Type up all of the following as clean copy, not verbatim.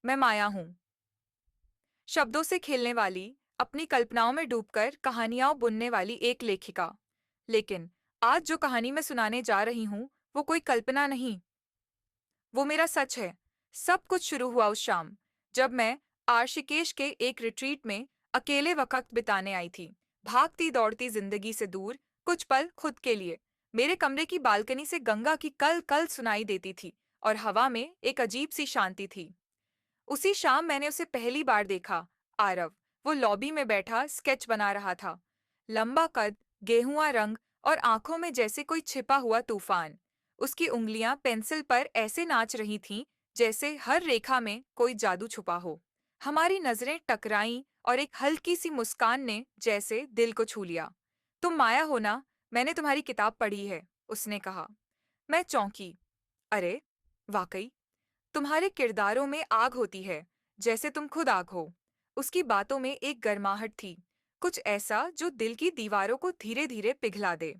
मैं माया हूँ, शब्दों से खेलने वाली, अपनी कल्पनाओं में डूबकर कहानियां बुनने वाली एक लेखिका। लेकिन आज जो कहानी मैं सुनाने जा रही हूँ, वो कोई कल्पना नहीं, वो मेरा सच है। सब कुछ शुरू हुआ उस शाम, जब मैं आर्शिकेश के एक रिट्रीट में अकेले वक्त बिताने आई थी, भागती दौड़ती जिंदगी से दूर, कुछ पल खुद के लिए। मेरे कमरे की बालकनी से गंगा की कल कल सुनाई देती थी, और हवा में एक अजीब सी शांति थी। उसी शाम मैंने उसे पहली बार देखा, आरव। वो लॉबी में बैठा स्केच बना रहा था। लंबा कद, गेहुआ रंग, और आंखों में जैसे कोई छिपा हुआ तूफान। उसकी उंगलियां पेंसिल पर ऐसे नाच रही थीं, जैसे हर रेखा में कोई जादू छुपा हो। हमारी नजरें टकराईं, और एक हल्की सी मुस्कान ने जैसे दिल को छू लिया। तुम माया हो ना? मैंने तुम्हारी किताब पढ़ी है, उसने कहा। मैं चौंकी। अरे, वाकई, तुम्हारे किरदारों में आग होती है, जैसे तुम खुद आग हो। उसकी बातों में एक गर्माहट थी, कुछ ऐसा जो दिल की दीवारों को धीरे धीरे पिघला दे।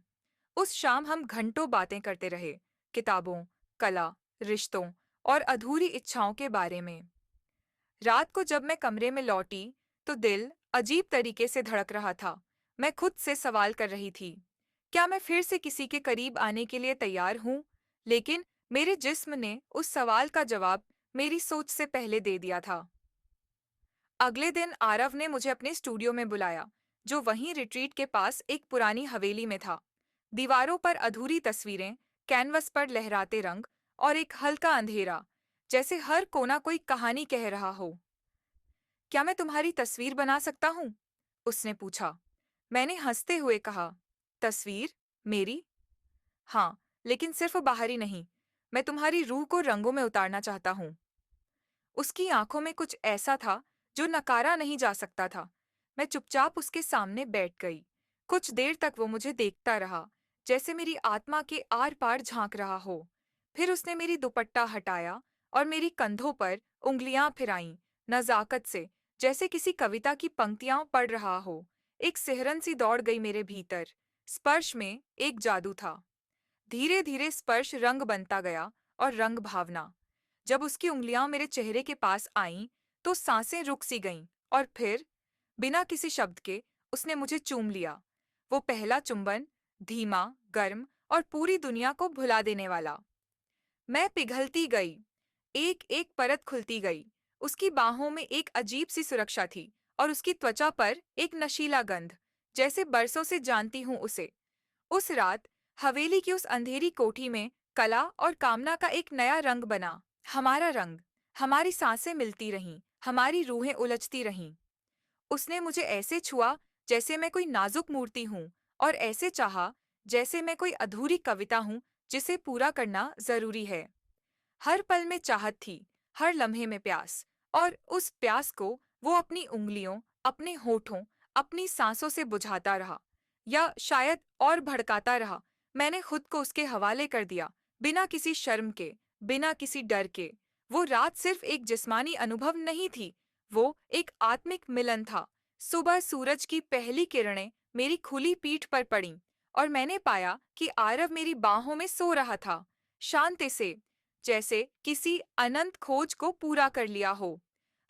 उस शाम हम घंटों बातें करते रहे, किताबों, कला, रिश्तों और अधूरी इच्छाओं के बारे में। रात को जब मैं कमरे में लौटी, तो दिल अजीब तरीके से धड़क रहा था। मैं खुद से सवाल कर रही थी, क्या मैं फिर से किसी के करीब आने के लिए तैयार हूँ? लेकिन मेरे जिस्म ने उस सवाल का जवाब मेरी सोच से पहले दे दिया था। अगले दिन आरव ने मुझे अपने स्टूडियो में बुलाया, जो वहीं रिट्रीट के पास एक पुरानी हवेली में था। दीवारों पर अधूरी तस्वीरें, कैनवस पर लहराते रंग, और एक हल्का अंधेरा, जैसे हर कोना कोई कहानी कह रहा हो। क्या मैं तुम्हारी तस्वीर बना सकता हूँ? उसने पूछा। मैंने हंसते हुए कहा, तस्वीर? मेरी? हाँ, लेकिन सिर्फ बाहरी नहीं। मैं तुम्हारी रूह को रंगों में उतारना चाहता हूँ। उसकी आंखों में कुछ ऐसा था जो नकारा नहीं जा सकता था। मैं चुपचाप उसके सामने बैठ गई। कुछ देर तक वो मुझे देखता रहा, जैसे मेरी आत्मा के आर पार झांक रहा हो। फिर उसने मेरी दुपट्टा हटाया और मेरी कंधों पर उंगलियां फिराईं, नजाकत से, जैसे किसी कविता की पंक्तियां पढ़ रहा हो। एक सिहरन सी दौड़ गई मेरे भीतर। स्पर्श में एक जादू था। धीरे धीरे स्पर्श रंग बनता गया, और रंग भावना। जब उसकी उंगलियां मेरे चेहरे के पास आईं, तो सांसें रुक सी गईं, और फिर, बिना किसी शब्द के, उसने मुझे चूम लिया। वो पहला चुंबन, धीमा, गर्म, और पूरी दुनिया को भुला देने वाला। मैं पिघलती गई, एक एक परत खुलती गई। उसकी बाहों में एक अजीब सी सुरक्षा थी, और उसकी त्वचा पर एक नशीला गंध, जैसे बरसों से जानती हूँ उसे। उस रात हवेली की उस अंधेरी कोठी में कला और कामना का एक नया रंग बना। हमारा रंग। हमारी सांसें मिलती रहीं, हमारी रूहें उलझती रहीं। उसने मुझे ऐसे छुआ जैसे मैं कोई नाजुक मूर्ति हूँ, और ऐसे चाहा जैसे मैं कोई अधूरी कविता हूँ जिसे पूरा करना जरूरी है। हर पल में चाहत थी, हर लम्हे में प्यास, और उस प्यास को वो अपनी उंगलियों, अपने होठों, अपनी सांसों से बुझाता रहा, या शायद और भड़काता रहा। मैंने खुद को उसके हवाले कर दिया, बिना किसी शर्म के, बिना किसी डर के। वो रात सिर्फ एक जिस्मानी अनुभव नहीं थी, वो एक आत्मिक मिलन था। सुबह सूरज की पहली किरणें मेरी खुली पीठ पर पड़ीं, और मैंने पाया कि आरव मेरी बाहों में सो रहा था, शांति से, जैसे किसी अनंत खोज को पूरा कर लिया हो।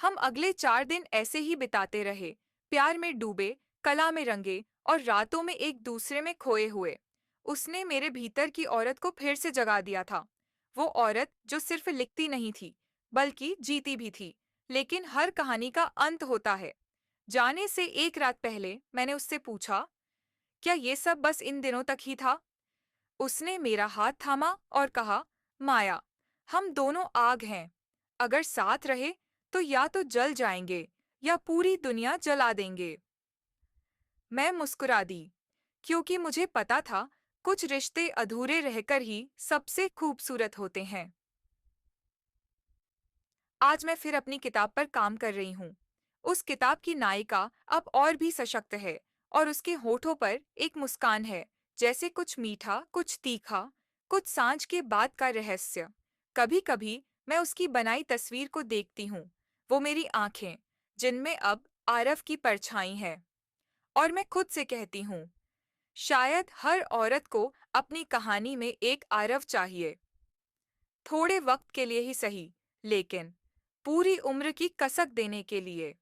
हम अगले 4 दिन ऐसे ही बिताते रहे, प्यार में डूबे, कला में रंगे, और रातों में एक दूसरे में खोए हुए। उसने मेरे भीतर की औरत को फिर से जगा दिया था, वो औरत जो सिर्फ लिखती नहीं थी, बल्कि जीती भी थी। लेकिन हर कहानी का अंत होता है। जाने से एक रात पहले मैंने उससे पूछा, क्या ये सब बस इन दिनों तक ही था? उसने मेरा हाथ थामा और कहा, माया, हम दोनों आग हैं। अगर साथ रहे तो या तो जल जाएंगे, या पूरी दुनिया जला देंगे। मैं मुस्कुरा दी, क्योंकि मुझे पता था कुछ रिश्ते अधूरे रहकर ही सबसे खूबसूरत होते हैं। आज मैं फिर अपनी किताब पर काम कर रही हूँ। उस किताब की नायिका अब और भी सशक्त है, और उसके होठों पर एक मुस्कान है, जैसे कुछ मीठा, कुछ तीखा, कुछ सांझ के बाद का रहस्य। कभी कभी मैं उसकी बनाई तस्वीर को देखती हूँ, वो मेरी आंखें, जिनमें अब आरव की परछाई है। और मैं खुद से कहती हूँ, शायद हर औरत को अपनी कहानी में एक आरव चाहिए। थोड़े वक्त के लिए ही सही, लेकिन पूरी उम्र की कसक देने के लिए।